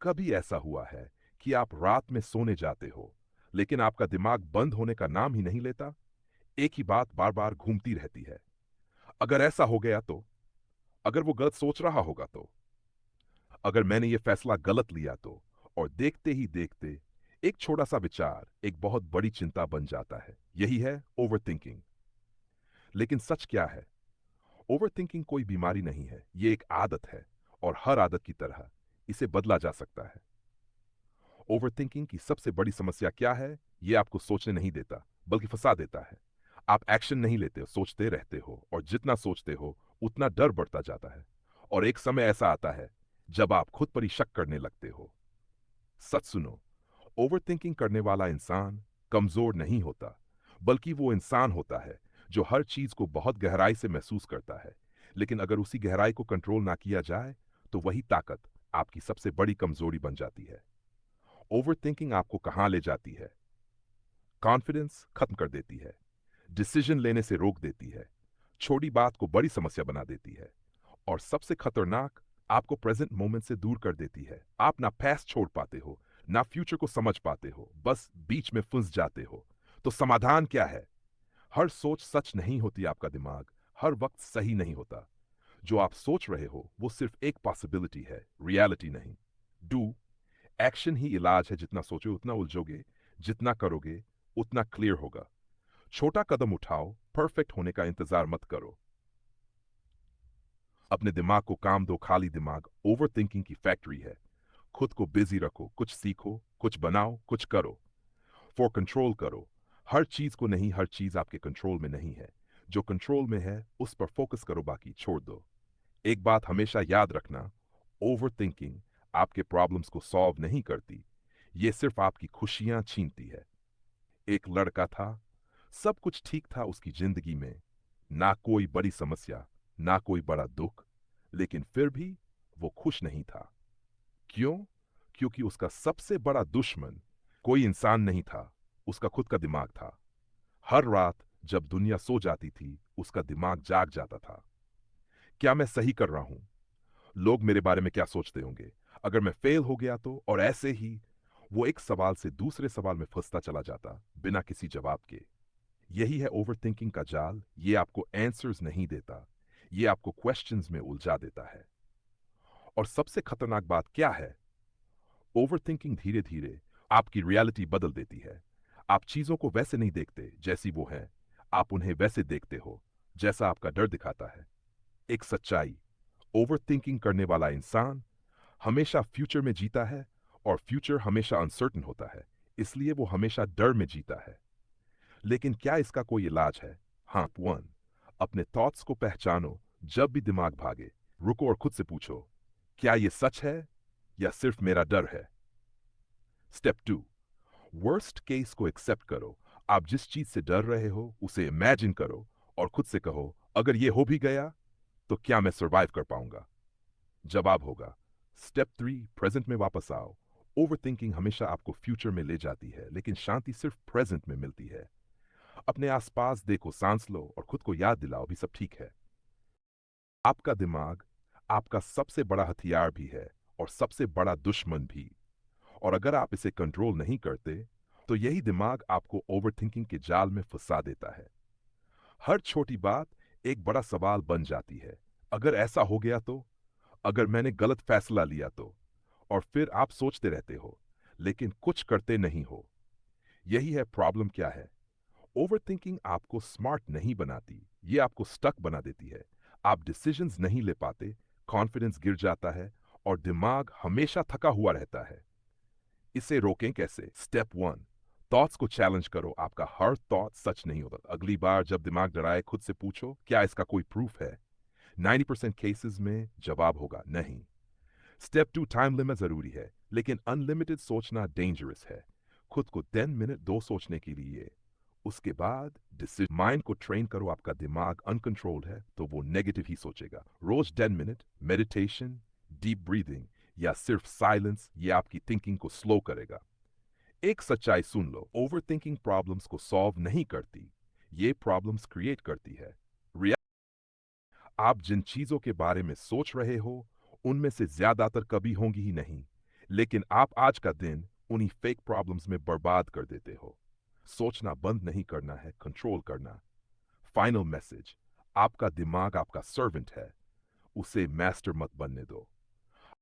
कभी ऐसा हुआ है कि आप रात में सोने जाते हो, लेकिन आपका दिमाग बंद होने का नाम ही नहीं लेता? एक ही बात बार-बार घूमती रहती है। अगर ऐसा हो गया तो? अगर वो गलत सोच रहा होगा तो? अगर मैंने ये फैसला गलत लिया तो? और देखते ही देखते एक छोटा-सा विचार एक बहुत बड़ी चिंता बन जाता है। यही है ओवरथिंकिंग। लेकिन सच क्या है? ओवरथिंकिंग कोई बीमारी नहीं है, ये एक आदत है और हर आदत की तरह इसे बदला जा सकता है। ओवरथिंकिंग की सबसे बड़ी समस्या क्या है? ये आपको सोचने नहीं देता, बल्कि फंसा देता है। आप एक्शन नहीं लेते हो, सोचते रहते हो और जितना सोचते हो, उतना डर बढ़ता जाता है। और एक समय ऐसा आता है, जब आप खुद पर ही शक करने लगते हो। सच सुनो, ओवरथिंकिंग करने वाला इंसान कमजोर नहीं होता, बल्कि वो इंसान होता है जो हर चीज को बहुत गहराई से महसूस करता है। लेकिन अगर उसी गहराई को कंट्रोल ना किया जाए, तो वही ताकत आपकी सबसे बड़ी कमजोरी बन जाती है। ओवरथिंकिंग आपको कहां ले जाती है? कॉन्फिडेंस खत्म कर देती है, डिसीजन लेने से रोक देती है, छोटी बात को बड़ी समस्या बना देती है और सबसे खतरनाक, आपको प्रेजेंट मोमेंट से दूर कर देती है। आप ना पास्ट छोड़ पाते हो, ना फ्यूचर को समझ पाते हो, बस बीच में फंस जाते हो। तो समाधान क्या है? हर सोच सच नहीं होती। आपका दिमाग हर वक्त सही नहीं होता। जो आप सोच रहे हो वो सिर्फ एक पॉसिबिलिटी है, रियलिटी नहीं। डू एक्शन ही इलाज है। जितना सोचो उतना उलझोगे, जितना करोगे उतना क्लियर होगा। छोटा कदम उठाओ, परफेक्ट होने का इंतजार मत करो। अपने दिमाग को काम दो। खाली दिमाग ओवरथिंकिंग की फैक्ट्री है। खुद को बिजी रखो, कुछ सीखो, कुछ बनाओ, कुछ करो। फॉर कंट्रोल करो। हर चीज को नहीं, हर चीज आपके कंट्रोल में नहीं है। जो कंट्रोल में है उस पर फोकस करो, बाकी छोड़ दो। एक बात हमेशा याद रखना, ओवरथिंकिंग आपके प्रॉब्लम्स को सॉल्व नहीं करती, ये सिर्फ आपकी खुशियां छीनती है। एक लड़का था, सब कुछ ठीक था उसकी जिंदगी में, ना कोई बड़ी समस्या, ना कोई बड़ा दुख, लेकिन फिर भी वो खुश नहीं था। क्यों? क्योंकि उसका सबसे बड़ा दुश्मन कोई इंसान नहीं था, उसका खुद का दिमाग था। हर रात जब दुनिया सो जाती थी, उसका दिमाग जाग जाता था। क्या मैं सही कर रहा हूं? लोग मेरे बारे में क्या सोचते होंगे? अगर मैं फेल हो गया तो? और ऐसे ही वो एक सवाल से दूसरे सवाल में फंसता चला जाता, बिना किसी जवाब के। यही है ओवरथिंकिंग का जाल। ये आपको आंसर्स नहीं देता, ये आपको क्वेश्चंस में उलझा देता है। और सबसे खतरनाक बात क्या है? ओवरथिंकिंग धीरे धीरे आपकी रियलिटी बदल देती है। आप चीजों को वैसे नहीं देखते जैसी वो हैं, आप उन्हें वैसे देखते हो जैसा आपका डर दिखाता है। एक सच्चाई, ओवरथिंकिंग करने वाला इंसान हमेशा फ्यूचर में जीता है और फ्यूचर हमेशा अनसर्टन होता है, इसलिए वो हमेशा डर में जीता है। लेकिन क्या इसका कोई इलाज है? हाँ, वन, अपने थॉट्स को पहचानो। जब भी दिमाग भागे, रुको और खुद से पूछो, क्या ये सच है या सिर्फ मेरा डर है? स्टेप टू, वर्स्ट केस को एक्सेप्ट करो। आप जिस चीज से डर रहे हो उसे इमेजिन करो और खुद से कहो, अगर ये हो भी गया तो क्या मैं सर्वाइव कर पाऊंगा? जवाब होगा। स्टेप थ्री, प्रेजेंट में वापस आओ। ओवरथिंकिंग हमेशा आपको फ्यूचर में ले जाती है, लेकिन शांति सिर्फ प्रेजेंट में मिलती है। अपने आसपास देखो, सांस लो और खुद को याद दिलाओ भी सब ठीक है। आपका दिमाग आपका सबसे बड़ा हथियार भी है और सबसे बड़ा दुश्मन भी। और अगर आप इसे कंट्रोल नहीं करते, तो यही दिमाग आपको ओवरथिंकिंग के जाल में फंसा देता है। हर छोटी बात एक बड़ा सवाल बन जाती है। अगर ऐसा हो गया तो? अगर मैंने गलत फैसला लिया तो? और फिर आप सोचते रहते हो, लेकिन कुछ करते नहीं हो। यही है प्रॉब्लम। क्या है? ओवरथिंकिंग आपको स्मार्ट नहीं बनाती, ये आपको स्टक बना देती है। आप डिसीजंस नहीं ले पाते, कॉन्फिडेंस गिर जाता है और दिमाग हमेशा थका हुआ रहता है। इसे रोकें कैसे? स्टेप वन, थॉट्स को चैलेंज करो। आपका हर थॉट सच नहीं होता। अगली बार जब दिमाग डराए, खुद से पूछो, क्या इसका कोई प्रूफ है? 90% केसेस में जवाब होगा नहीं। स्टेप टू, टाइम लिमिट जरूरी है, लेकिन अनलिमिटेड सोचना डेंजरस है। खुद को 10 मिनट दो सोचने के लिए। उसके बाद डिसीजन। माइंड को ट्रेन करो। आपका दिमाग अनकंट्रोल्ड है तो वो नेगेटिव ही सोचेगा। रोज 10 मिनट मेडिटेशन, डीप ब्रीदिंग या सिर्फ साइलेंस, ये आपकी थिंकिंग को स्लो करेगा। एक सच्चाई सुन लो, ओवर थिंकिंग प्रॉब्लम्स को सॉल्व नहीं करती, ये प्रॉब्लम्स क्रिएट करती है। आप जिन चीजों के बारे में सोच रहे हो, उनमें से ज्यादातर कभी होंगी ही नहीं। लेकिन आप आज का दिन उन्हीं फेक प्रॉब्लम्स में बर्बाद कर देते हो। सोचना बंद नहीं करना है, कंट्रोल करना। फाइनल मैसेज, आपका दिमाग आपका सर्वेंट है, उसे मास्टर मत बनने दो।